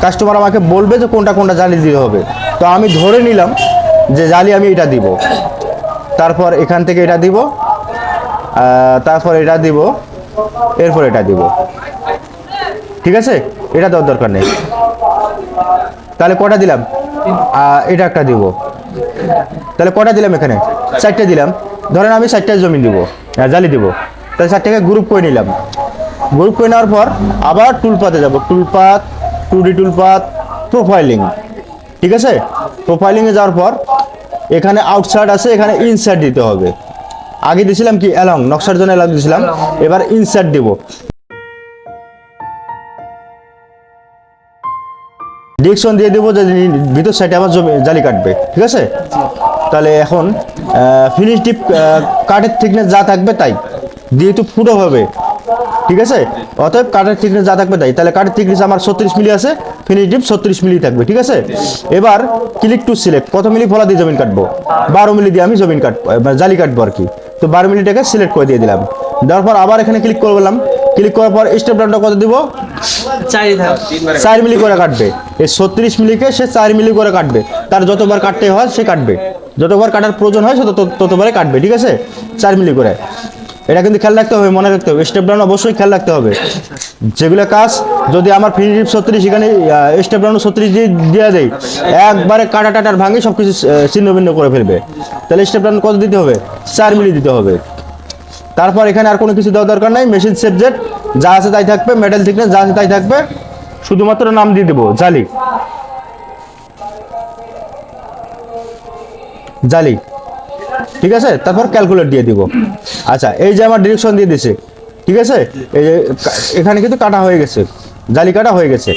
Customer আমাকে বলবে যে কোনটা কোনটা জালি দিতে হবে। তো আমি ধরে নিলাম যে জালি আমি এটা দিব, তারপর এখান থেকে এটা দিব, তারপর এটা দিব, এরপর এটা দিব। ঠিক আছে, এটা দেওয়ার দরকার নেই। তাহলে কটা দিলাম? এটা একটা দিব। তাহলে কটা দিলাম? এখানে 4টে দিলাম। ধরেন আমি 4টে জমি দিব, জালি দিব, তাহলে 4টাকে গ্রুপ করে নিলাম। গ্রুপ করে নেওয়ার পর আবার টুলপাতে যাব, টুলপাত, 2D টুলপাত, প্রোফাইলিং। ঠিক আছে, প্রোফাইলিংয়ে যাওয়ার পর এখানে আউটসাইড আছে, এখানে ইনসাইড দিতে হবে। আগে দিয়েছিলাম কি অ্যালং, নকশার জন্য অ্যালং দিয়েছিলাম, এবার ইনসাইড দিব। ডিরেকশন দিয়ে দেবো যে ভিতর সাইডে আবার জালি কাটবে। ঠিক আছে, তাহলে এখন ফিনিশ ডিপ কাঠের থিকনেস যা থাকবে তাই, যেহেতু ফুটো হবে। ঠিক আছে, অতএব কাঠের থিকনেস যা থাকবে তাই। তাহলে কাঠের থিকনেস আমার 36 মিলি আছে, ফিনিশ ডিপ 36 মিলি থাকবে। ঠিক আছে, এবার ক্লিক টু সিলেক্ট, কত মিলি ফলা দিয়ে জমিন কাটবো? 12 মিলি দিয়ে আমি জমিন কাটবো, জালি কাটবো আর কি। তো 12 মিলিটাকে সিলেক্ট করে দিয়ে দিলাম। দেওয়ার পর আবার এখানে ক্লিক করলাম। ক্লিক করার পর স্টেপ ডাউনটা কত দিব? 4 মিলি করে কাটবে। এই 36 মিলিকে সে 4 মিলি করে কাটবে। তার যতবার কাটতে হয় সে কাটবে, যতবার কাটার প্রয়োজন হয় সে ততবারে কাটবে। ঠিক আছে, 4 মিলি করে। এটা কিন্তু খেয়াল রাখতে হবে, মনে রাখতে হবে। স্টেপ ডাউন অবশ্যই খেয়াল রাখতে হবে। যেগুলো কাজ যদি আমার ফিনিশ ডিপ 36, এখানে স্টেপ ডাউন 36 দিয়ে দেয়, একবারে কাটা টাটার ভাঙে সব কিছু ছিন্ন ভিন্ন করে ফেলবে। তাহলে স্টেপ ডাউন কত দিতে হবে? 4 মিলি দিতে হবে। তারপর এখানে আর কোনো কিছু দেওয়ার দরকার নাই। মেশিন সাবজেক্ট যা আছে তাই থাকবে, মেটাল থিকনেস যা আছে তাই থাকবে, শুধুমাত্র নাম দিয়ে দেবো জালি, জালি। ঠিক আছে, তারপর ক্যালকুলেট দিয়ে দিব। আচ্ছা, এই যে আমার ডিরেকশন দিয়ে দিছে। ঠিক আছে, এই যে এখানে কিন্তু কাটা হয়ে গেছে, জালি কাটা হয়ে গেছে।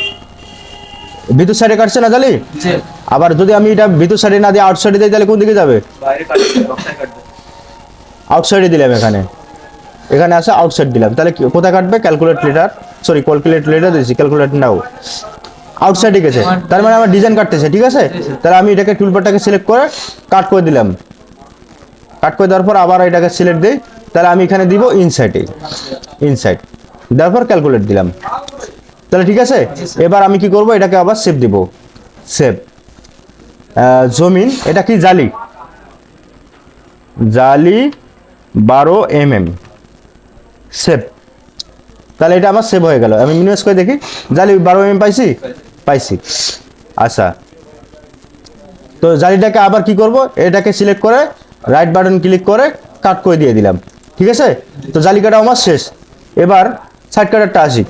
ভিতর সাইডে কাটছে না জালি? আবার যদি আমি এটা ভিতর সাইডে না দিয়ে আউটসাইডে দিই তাহলে কোন দিকে যাবে? আউটসাইডে দিলাম, এখানে আছে আউটসাইড দিলাম, তাহলে কোথায় কাটবে? Calculate letter, sorry calculate letter দিয়েছি, ক্যালকুলেট নাও, আউটসাইডে গেছে। তার মানে আমার ডিজাইন কাটতেছে। ঠিক আছে, তাহলে আমি এটাকে টুলবারটাকে সিলেক্ট করে কাট করে দিলাম। কাট করে দেওয়ার পর আবার এটাকে সিলেক্ট দিই, তাহলে আমি এখানে দিব ইনসাইডে, ইনসাইড দেওয়ার পর ক্যালকুলেট দিলাম। তাহলে ঠিক আছে, এবার আমি কি করব? এটাকে আবার সেভ দিব, সেভ। জমিন, এটা কি জালি, জালি 12 mm, সেভ। তাহলে এটা আমার সেভ হয়ে গেল। আমি মিনিমাইজ করে দেখি, জালি 12 mm পাইছি, পাইছি। আচ্ছা, তো জালিটাকে আবার কি করব? এটাকে সিলেক্ট করে রাইট বাটন ক্লিক করে কাট করে দিয়ে দিলাম। ঠিক আছে, তো জালি কাটা আমার শেষ। এবার সাইড কাটারটা আসি।